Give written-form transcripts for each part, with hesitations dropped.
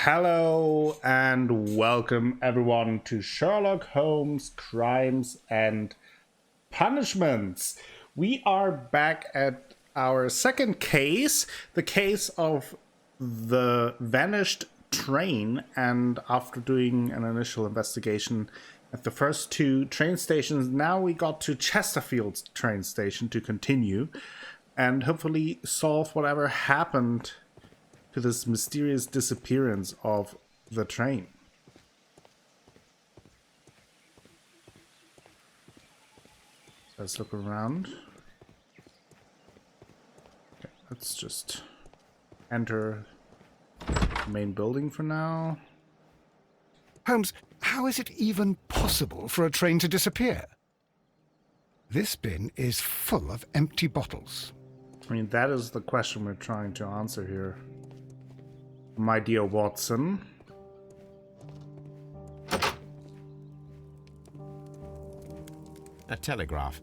Hello and welcome everyone to Sherlock Holmes Crimes and Punishments. We are back at our second case, the case of the vanished train, and after doing an initial investigation at the first two train stations, now we got to Chesterfield's train station to continue and hopefully solve whatever happened to this mysterious disappearance of the train. So let's look around. Okay, let's just enter the main building for now. Holmes, how is it even possible for a train to disappear? This bin is full of empty bottles. I mean, that is the question we're trying to answer here, my dear Watson. A telegraph.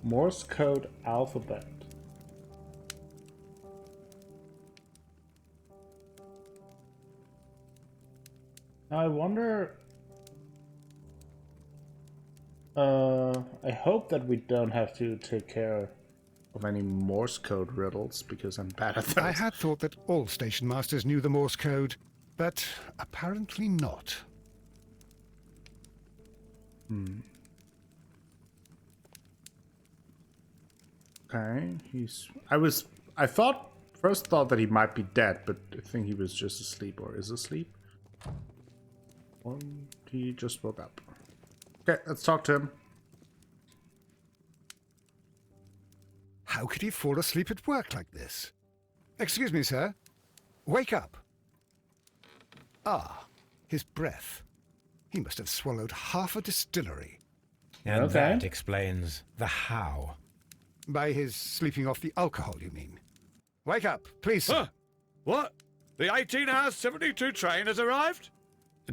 Morse code alphabet. I wonder... I hope that we don't have to take care of any Morse code riddles, because I'm bad at that. I had thought that all station masters knew the Morse code, but apparently not. Okay, I first thought that he might be dead, but I think he was just asleep, or is asleep. Or he just woke up. Okay, let's talk to him. How could he fall asleep at work like this? Excuse me, sir. Wake up. Ah, his breath. He must have swallowed half a distillery. And Okay. that explains the how. By his sleeping off the alcohol, you mean? Wake up, please, sir. Huh? What? The 18 hours 72 train has arrived?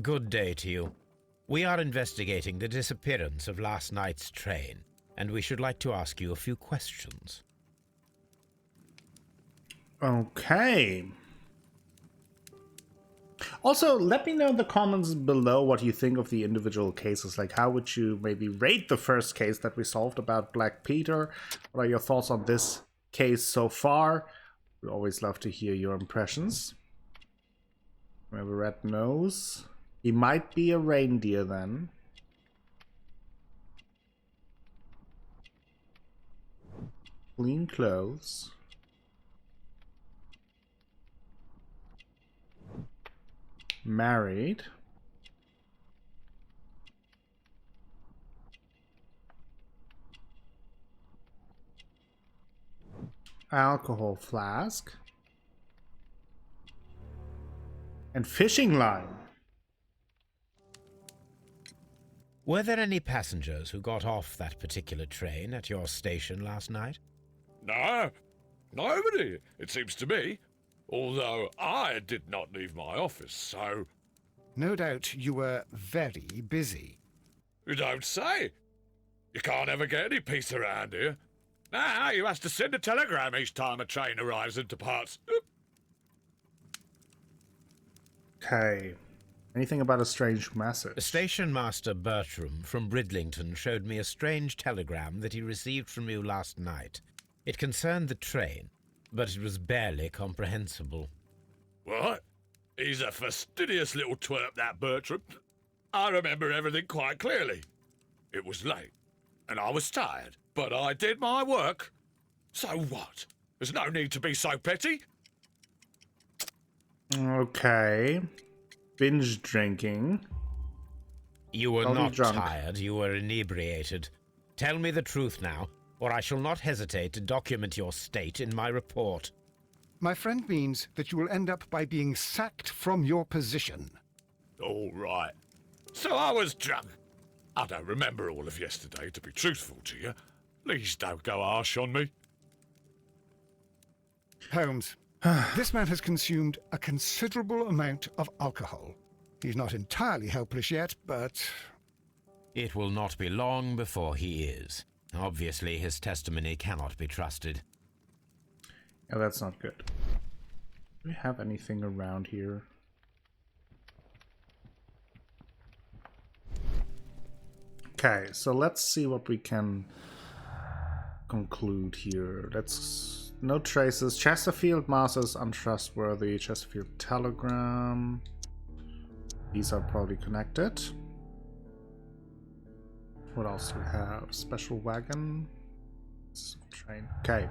Good day to you. We are investigating the disappearance of last night's train, and we should like to ask you a few questions. Okay. Also, let me know in the comments below what you think of the individual cases. Like, how would you maybe rate the first case that we solved about Black Peter? What are your thoughts on this case so far? We always love to hear your impressions. We have a red nose. He might be a reindeer then. Clean clothes. Married. Alcohol flask. And fishing line. Were there any passengers who got off that particular train at your station last night? No, nobody, it seems to me. Although I did not leave my office, so... No doubt you were very busy. You don't say. You can't ever get any peace around here. Now you have to send a telegram each time a train arrives and departs. Okay. Anything about a strange message? Station Master Bertram from Bridlington showed me a strange telegram that he received from you last night. It concerned the train, but it was barely comprehensible. What? He's a fastidious little twerp, that Bertram. I remember everything quite clearly. It was late, and I was tired, but I did my work. So what? There's no need to be so petty. Okay. Binge drinking. You were Probably not drunk. tired, you were inebriated. Tell me the truth now, or I shall not hesitate to document your state in my report. My friend means that you will end up by being sacked from your position. All right. So I was drunk. I don't remember all of yesterday, to be truthful to you. Please don't go harsh on me. Holmes, this man has consumed a considerable amount of alcohol. He's not entirely helpless yet, but... It will not be long before he is. Obviously, his testimony cannot be trusted. Yeah, that's not good. Do we have anything around here? Okay, so let's see what we can conclude here. Let's no traces. Chesterfield Masters untrustworthy. Chesterfield Telegram. These are probably connected. What else do we have? Special wagon. Train. Okay.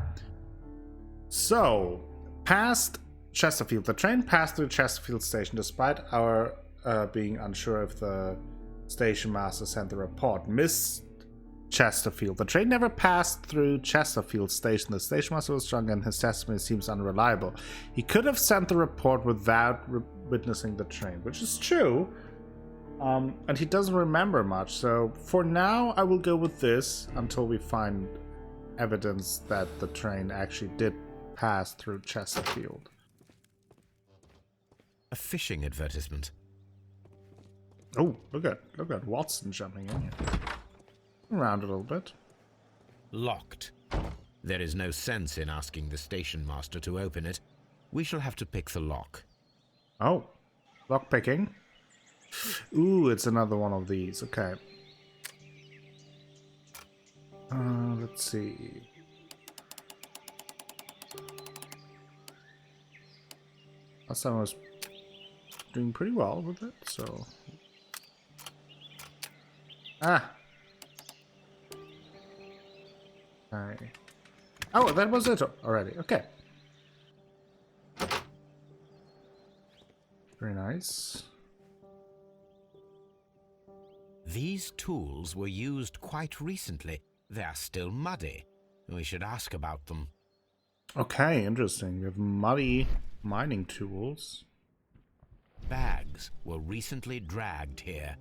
So, past Chesterfield. The train passed through Chesterfield station despite our being unsure if the station master sent the report. Miss Chesterfield. The train never passed through Chesterfield station. The station master was drunk and his testimony seems unreliable. He could have sent the report without witnessing the train, which is true. And he doesn't remember much. So for now, I will go with this until we find evidence that the train actually did pass through Chesterfield. A fishing advertisement. Oh, look at Watson jumping in here. Around a little bit. Locked. There is no sense in asking the station master to open it. We shall have to pick the lock. Oh, lock picking. Ooh, it's another one of these. Okay. Let's see. Last time I was doing pretty well with it, so. Ah. Okay. Oh, that was it already. Okay. Very nice. These tools were used quite recently. They are still muddy. We should ask about them. Okay, interesting. We have muddy mining tools. Bags were recently dragged here.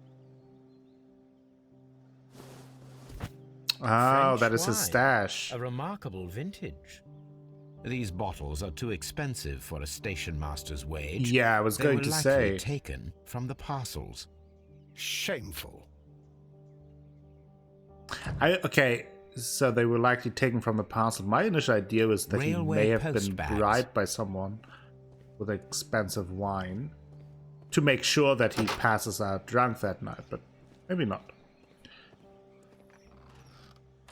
Oh, French that is his wine, stash. A remarkable vintage. These bottles are too expensive for a station master's wage. Yeah, I was going to They were say. likely taken from the parcels. Shameful. Okay, so they were likely taken from the parcel. My initial idea was that Railway he may have post been bags. bribed by someone with expensive wine to make sure that he passes out drunk that night, but maybe not.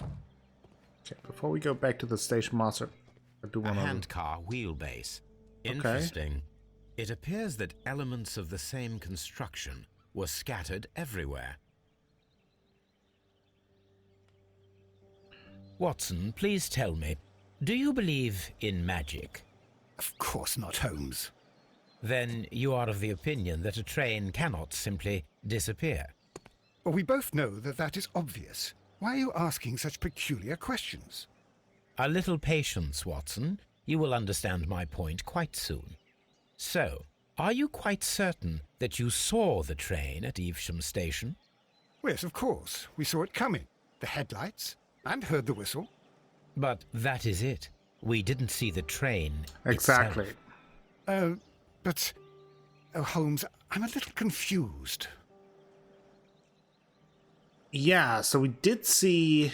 Okay, before we go back to the station master, I do A want to. handcar wheelbase. Interesting. It appears that elements of the same construction were scattered everywhere. Watson, please tell me, do you believe in magic? Of course not, Holmes. Then you are of the opinion that a train cannot simply disappear. Well, we both know that that is obvious. Why are you asking such peculiar questions? A little patience, Watson. You will understand my point quite soon. So, are you quite certain that you saw the train at Evesham Station? Well, yes, of course. We saw it coming. The headlights. And heard the whistle. But that is it. We didn't see the train Exactly. itself. But... Oh, Holmes, I'm a little confused. Yeah, so we did see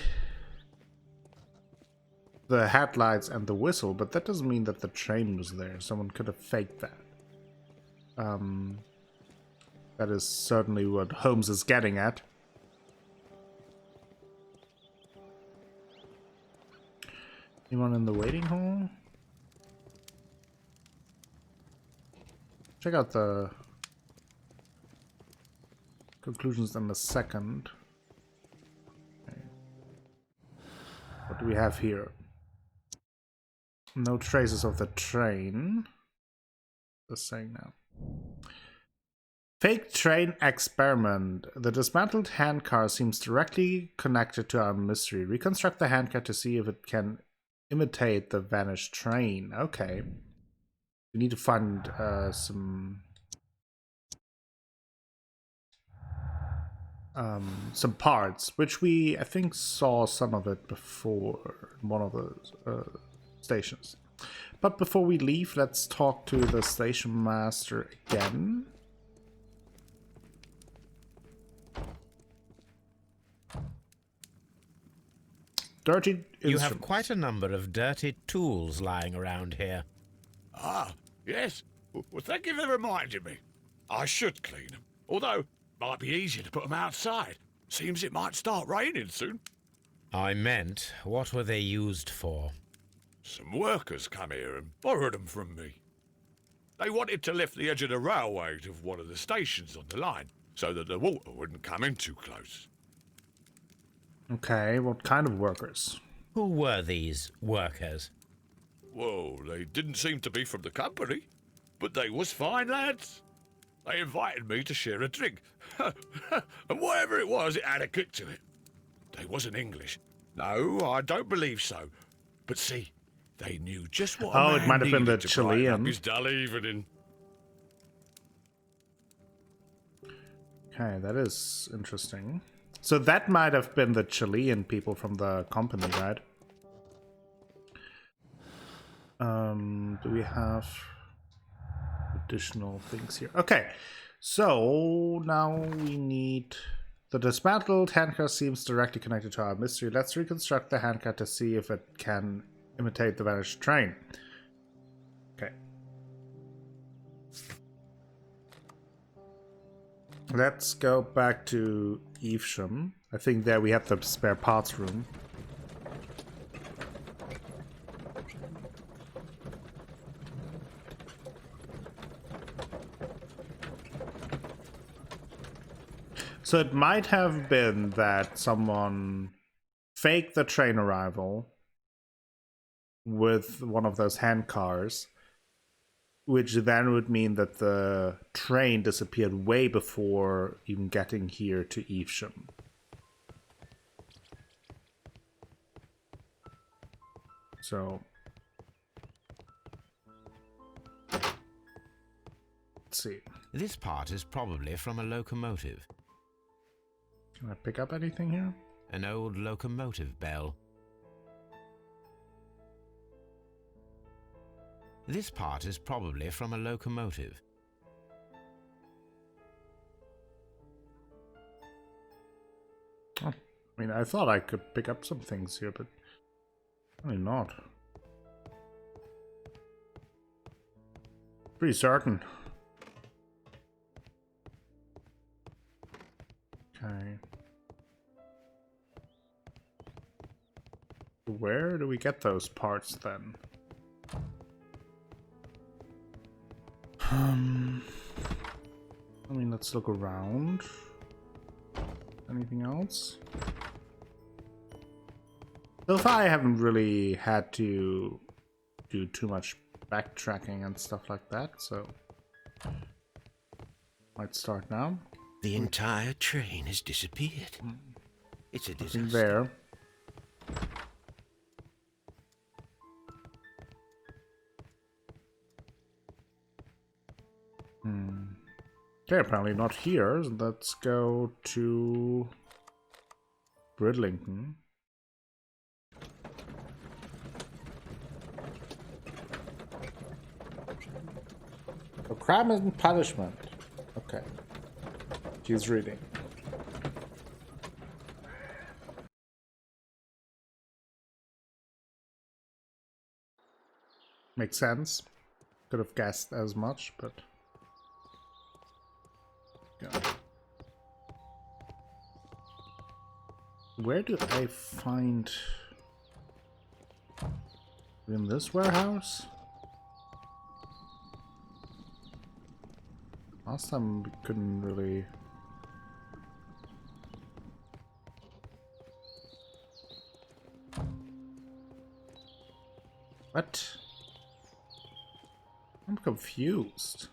the headlights and the whistle, but that doesn't mean that the train was there. Someone could have faked that. That is certainly what Holmes is getting at. Anyone in the waiting hall? Check out the conclusions in a second. Okay. What do we have here? No traces of the train. Just saying now. Fake train experiment. The dismantled handcar seems directly connected to our mystery. Reconstruct the handcar to see if it can imitate the vanished train. Okay. We need to find some parts, which I think saw some of it before in one of the stations. But before we leave, let's talk to the station master again. Dirty You instruments. have quite a number of dirty tools lying around here. Ah, Yes. Well, thank you for reminding me. I should clean them. Although, might be easier to put them outside. Seems it might start raining soon. I meant, what were they used for? Some workers come here and borrowed them from me. They wanted to lift the edge of the railway to one of the stations on the line, so that the water wouldn't come in too close. Okay, what kind of workers? Who were these workers? Well, they didn't seem to be from the company, but they was fine lads. They invited me to share a drink. And whatever it was, it had a kick to it. They wasn't English. No, I don't believe so. But see, they knew just what Oh, a it man might have been the needed to brighten up Chilean. his dull evening. Okay, that is interesting. So that might have been the Chilean people from the company, right? Do we have additional things here? Okay, so now we need the dismantled handcar seems directly connected to our mystery. Let's reconstruct the handcar to see if it can imitate the vanished train. Okay. Let's go back to Evesham. I think there we have the spare parts room. So it might have been that someone faked the train arrival with one of those handcars, which then would mean that the train disappeared way before even getting here to Evesham. So let's see. This part is probably from a locomotive. Can I pick up anything here? An old locomotive bell. This part is probably from a locomotive. Oh, I mean, I thought I could pick up some things here, but apparently not. Pretty certain. Okay. Where do we get those parts then? I mean, let's look around. Anything else? So far, I haven't really had to do too much backtracking and stuff like that, so might start now. The entire train has disappeared. It's a disaster. Nothing there. Okay, apparently not here. So let's go to Bridlington. A crime and punishment. Okay. He's reading. Makes sense. Could have guessed as much, but... yeah. Where do I find... in this warehouse? Last time we couldn't really... What? I'm confused.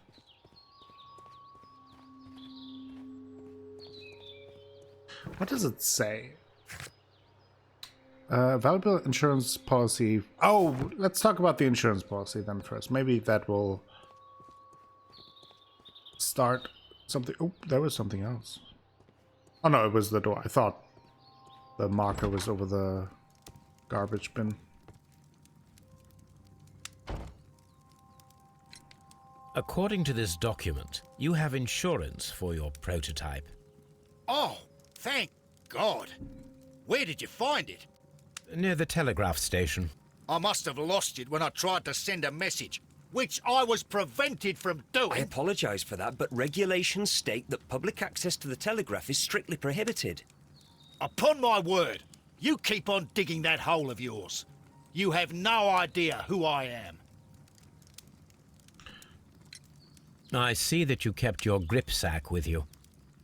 What does it say? Valuable insurance policy. Oh, let's talk about the insurance policy then first. Maybe that will start something. Oh, there was something else. Oh no, it was the door. I thought the marker was over the garbage bin. According to this document, you have insurance for your prototype. Oh, thank God. Where did you find it? Near the telegraph station. I must have lost it when I tried to send a message. which I was prevented from I doing. apologise for that, but regulations state that public access to the telegraph is strictly prohibited. Upon my word, you keep on digging that hole of yours. You have no idea who I am. I see that you kept your grip sack with you.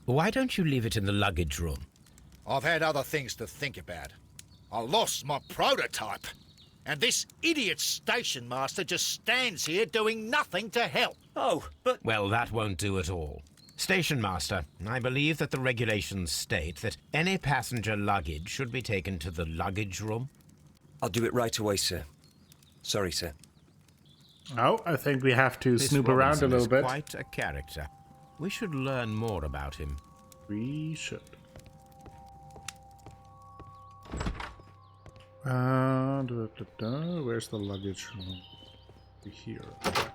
Why don't you leave it in the luggage room? I've had other things to think about. I lost my prototype. And this idiot station master just stands here doing nothing to help. Oh, but... Well, that won't do at all. Station Master, I believe that the regulations state that any passenger luggage should be taken to the luggage room. I'll do it right away, sir. Sorry, sir. Oh, I think we have to This snoop around a Robinson little is bit. quite a character. We should learn more about him. We should. Where's the luggage room? Here. Okay.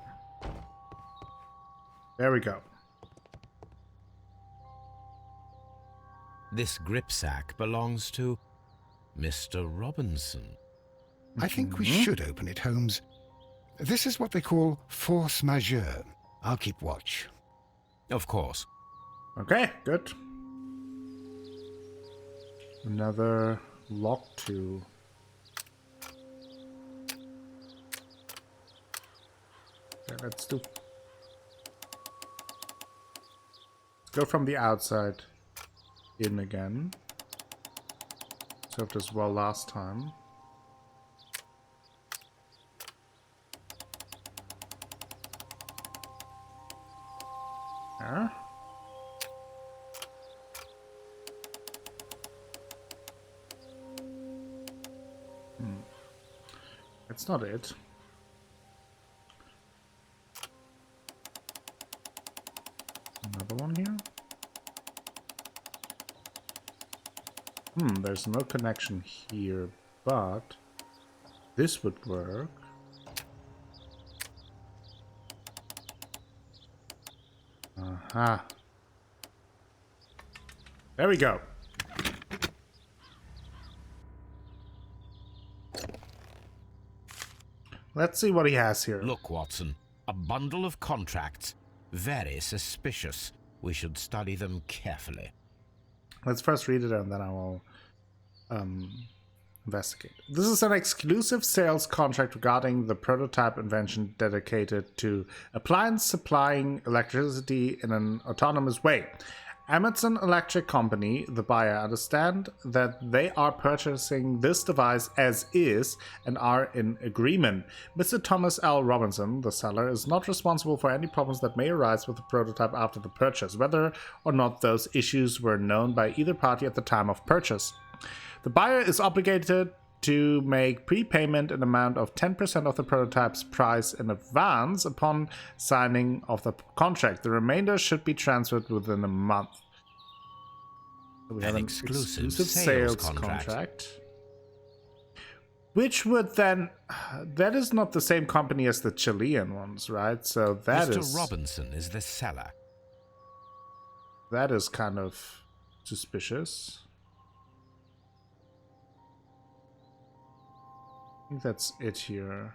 There we go. This grip sack belongs to Mr. Robinson. I think we should open it, Holmes. This is what they call force majeure. I'll keep watch. Of course. Okay, good. Another lock to... Okay, let's go from the outside in again. Served us well last time. There. That's not it. Another one here. There's no connection here, but this would work. Aha. There we go. Let's see what he has here. Look, Watson. A bundle of contracts. Very suspicious. We should study them carefully. Let's first read it and then I will investigate. This is an exclusive sales contract regarding the prototype invention dedicated to appliance supplying electricity in an autonomous way. Emerson Electric Company, the buyer, understand that they are purchasing this device as is and are in agreement. Mr. Thomas L. Robinson, the seller, is not responsible for any problems that may arise with the prototype after the purchase, whether or not those issues were known by either party at the time of purchase. The buyer is obligated to make prepayment in amount of 10% of the prototype's price in advance upon signing of the contract. The remainder should be transferred within a month. So we have an exclusive sales contract. Which would then... That is not the same company as the Chilean ones, right? So that is... Mr. Robinson is the seller. That is kind of suspicious. I think that's it here.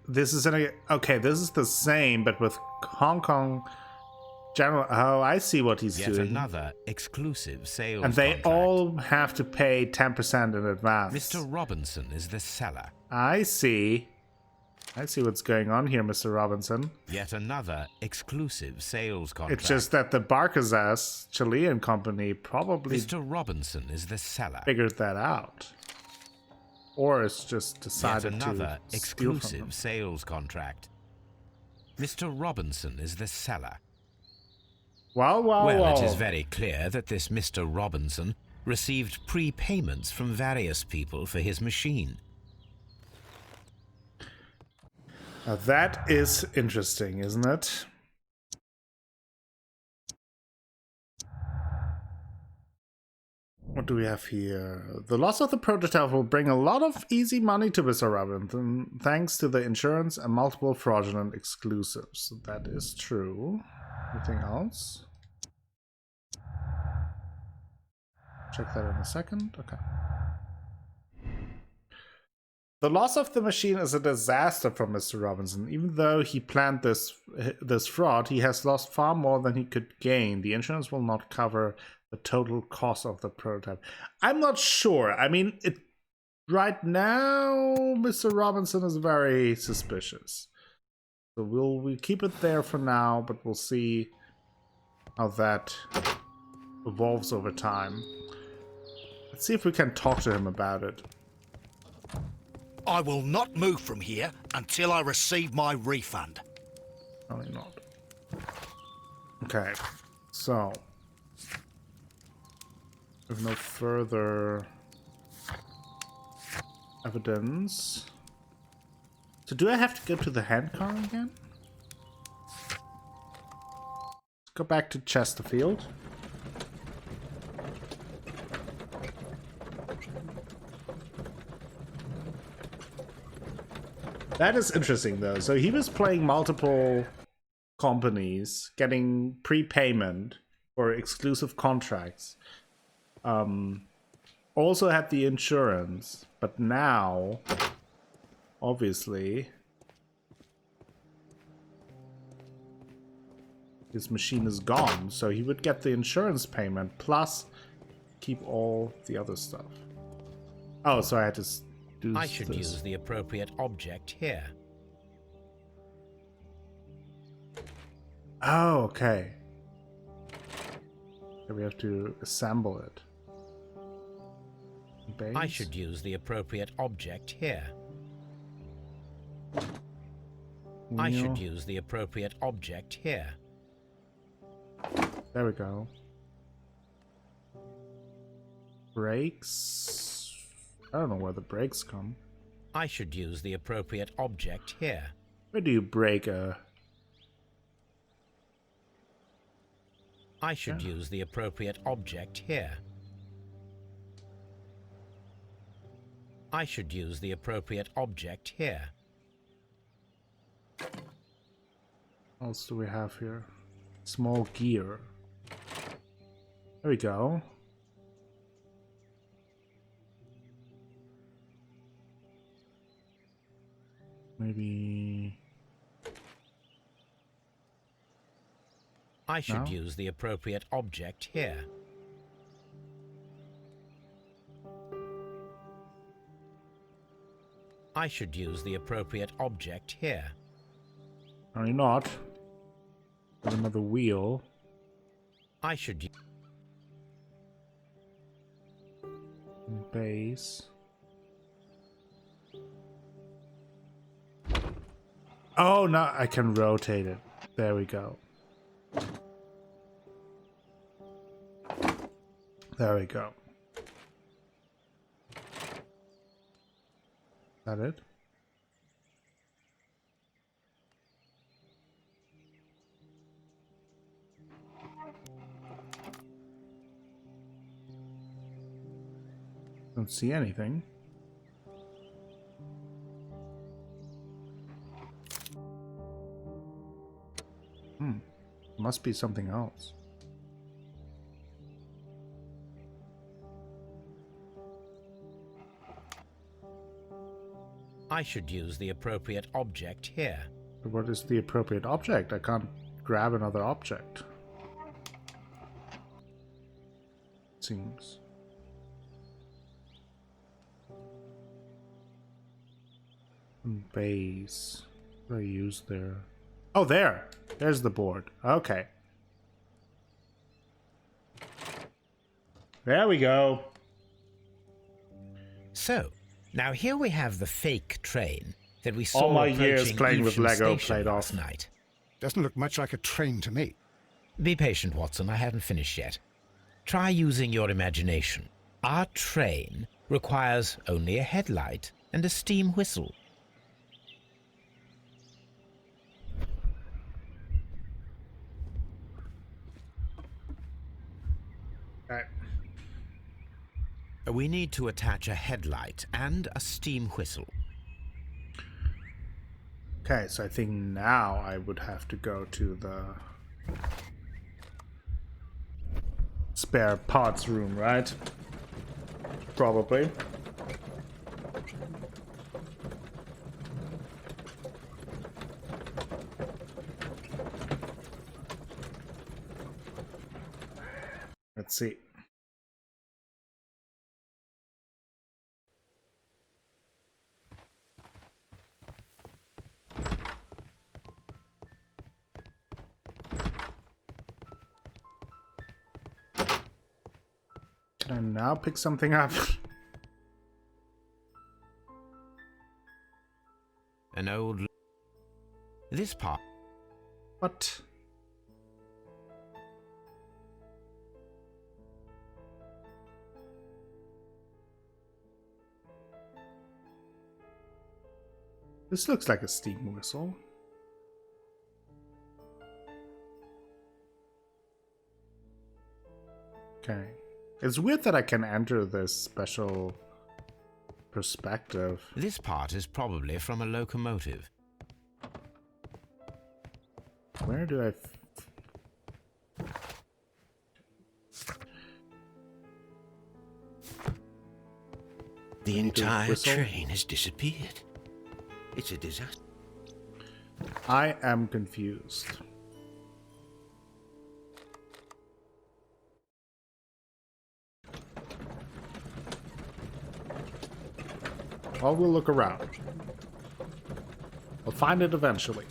This is okay, this is the same, but with Hong Kong General. Oh, I see what he's Yet doing. another exclusive sales And they contract. all have to pay 10% in advance. Mr. Robinson is the seller. I see. I see what's going on here, Mr. Robinson. Yet another exclusive sales contract. It's just that the Barcazas Chilean company probably Mr. Robinson is the seller. figured that out. Or it's just Yet decided another to steal from them. exclusive sales contract. Mr. Robinson is the seller. Well, It is very clear that this Mr. Robinson received prepayments from various people for his machine. Now that is interesting, isn't it? What do we have here? The loss of the prototype will bring a lot of easy money to Mr. Robinson, thanks to the insurance and multiple fraudulent exclusives. That is true. Anything else? Check that in a second. Okay. The loss of the machine is a disaster for Mr. Robinson. Even though he planned this fraud, he has lost far more than he could gain. The insurance will not cover the total cost of the prototype. I'm not sure. I mean, right now, Mr. Robinson is very suspicious. So we'll keep it there for now, but we'll see how that evolves over time. Let's see if we can talk to him about it. I will not move from here until I receive my refund. Probably not. Okay, so with no further evidence. So do I have to go to the handcar again? Let's go back to Chesterfield. That is interesting, though. So he was playing multiple companies, getting prepayment for exclusive contracts. Also had the insurance, but now, obviously, his machine is gone. So he would get the insurance payment plus keep all the other stuff. Oh, so I had to do I should this. use the appropriate object here. Oh, okay. So we have to assemble it. Base. I should use the appropriate object here. I Wheel. should use the appropriate object here. There we go. Brakes. I don't know where the brakes come. I should use the appropriate object here. Where do you brake a... I should use the appropriate object here. I should use the appropriate object here. What else do we have here? Small gear. There we go. Maybe... I should No? use the appropriate object here. I should use the appropriate object here. Apparently not. There's another wheel. I should Base. Oh, no, I can rotate it. There we go. There we go. Is that it? Don't see anything. Must be something else. I should use the appropriate object here. What is the appropriate object? I can't grab another object. Seems. Base. What do I use there? Oh, there! There's the board. Okay. There we go. So, now here we have the fake train that we saw All my years approaching playing with Evesham Lego Station played last off. night. Doesn't look much like a train to me. Be patient, Watson. I haven't finished yet. Try using your imagination. Our train requires only a headlight and a steam whistle. Right. We need to attach a headlight and a steam whistle. Okay, so I think now I would have to go to the spare parts room, right? Probably. Let's see. Can I now pick something up? An old... This part... What? This looks like a steam whistle. Okay. It's weird that I can enter this special perspective. This part is probably from a locomotive. Where do I... The entire train has disappeared. It's a disaster. I am confused. Well, we'll look around. We'll find it eventually.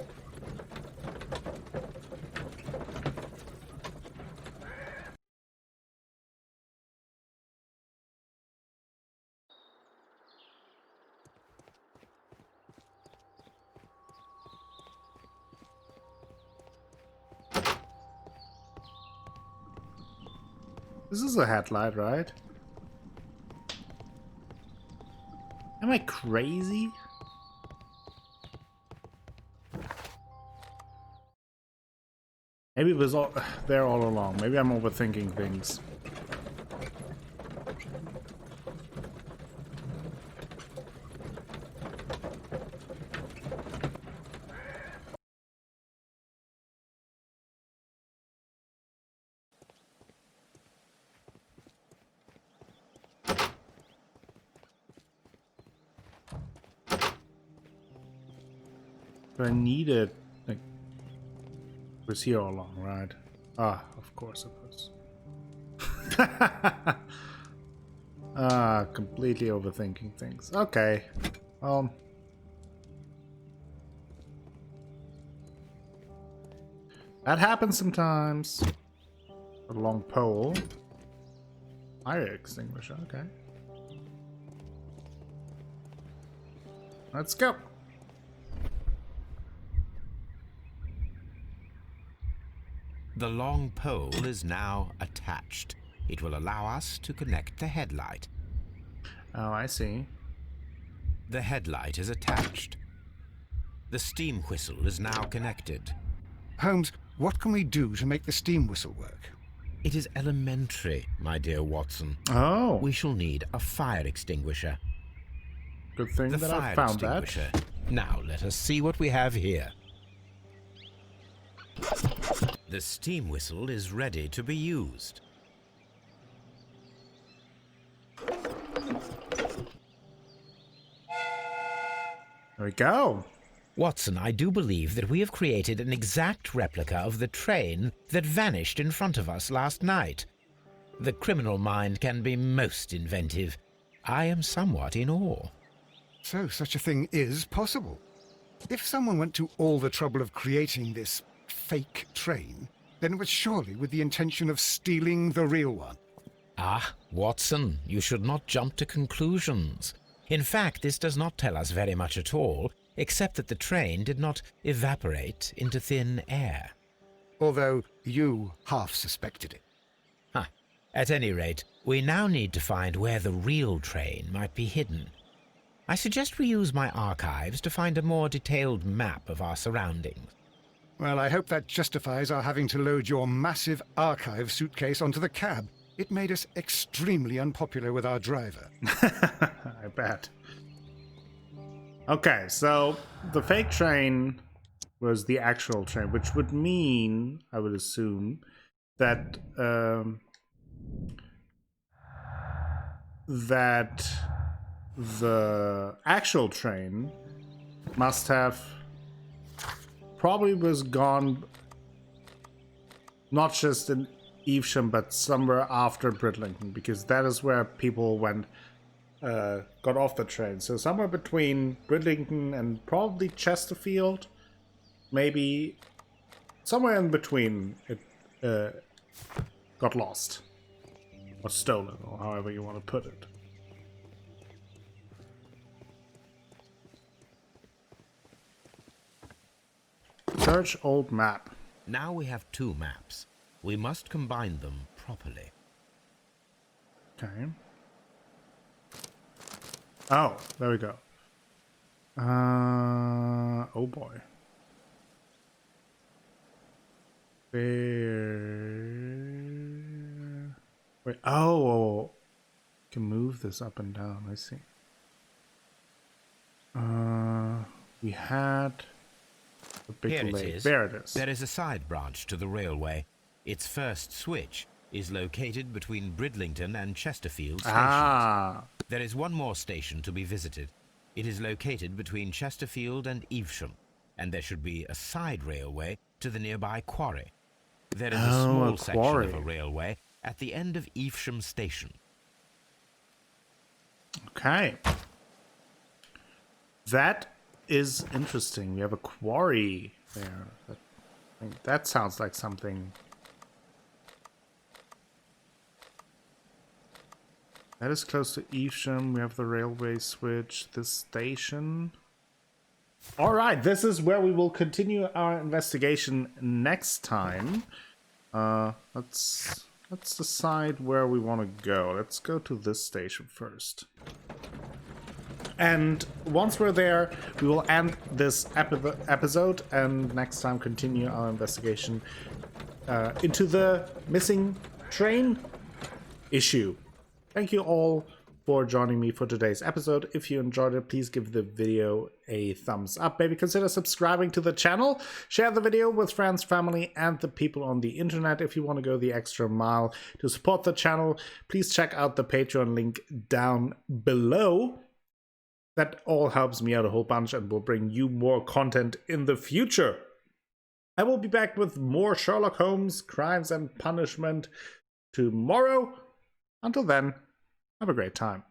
This is a headlight, right? Am I crazy? Maybe it was all there all along. Maybe I'm overthinking things. I need it. Like, it was here all along, right? Ah, of course it was. Completely overthinking things. Okay. That happens sometimes. A long pole. Fire extinguisher, okay. Let's go. The long pole is now attached. It will allow us to connect the headlight. Oh, I see. The headlight is attached. The steam whistle is now connected. Holmes, what can we do to make the steam whistle work? It is elementary, my dear Watson. Oh, We shall need a fire extinguisher. good thing The that I fire found that. extinguisher. Now let us see what we have here. The steam whistle is ready to be used. There we go. Watson, I do believe that we have created an exact replica of the train that vanished in front of us last night. The criminal mind can be most inventive. I am somewhat in awe. So such a thing is possible. If someone went to all the trouble of creating this fake train, then it was surely with the intention of stealing the real one. Ah, Watson, you should not jump to conclusions. In fact, this does not tell us very much at all, except that the train did not evaporate into thin air. Although you half suspected it. Huh. At any rate, we now need to find where the real train might be hidden. I suggest we use my archives to find a more detailed map of our surroundings. Well, I hope that justifies our having to load your massive archive suitcase onto the cab. It made us extremely unpopular with our driver. I bet. Okay, so the fake train was the actual train, which would mean, I would assume, that the actual train must have probably was gone not just in Evesham, but somewhere after Bridlington, because that is where people went, got off the train. So somewhere between Bridlington and probably Chesterfield, maybe somewhere in between it got lost or stolen, or however you want to put it. Search old map. Now we have 2 maps. We must combine them properly. Okay. Oh, there we go. Oh boy. Wait, oh, can move this up and down, I see. We had a big Here lake. it is. There it is. There is a side branch to the railway. Its first switch is located between Bridlington and Chesterfield stations. Ah, There is one more station to be visited. It is located between Chesterfield and Evesham, and there should be a side railway to the nearby quarry. There is a small section of a railway at the end of Evesham station. okay. That is interesting. We have a quarry there. That sounds like something. That is close to Evesham. We have the railway switch, this station. All right, this is where we will continue our investigation next time. Let's decide where we want to go. Let's go to this station first. And once we're there, we will end this episode and next time continue our investigation into the missing train issue. Thank you all for joining me for today's episode. If you enjoyed it, please give the video a thumbs up. Maybe consider subscribing to the channel. Share the video with friends, family, and the people on the internet. If you want to go the extra mile to support the channel, please check out the Patreon link down below. That all helps me out a whole bunch and will bring you more content in the future. I will be back with more Sherlock Holmes, Crimes and Punishment tomorrow. Until then, have a great time.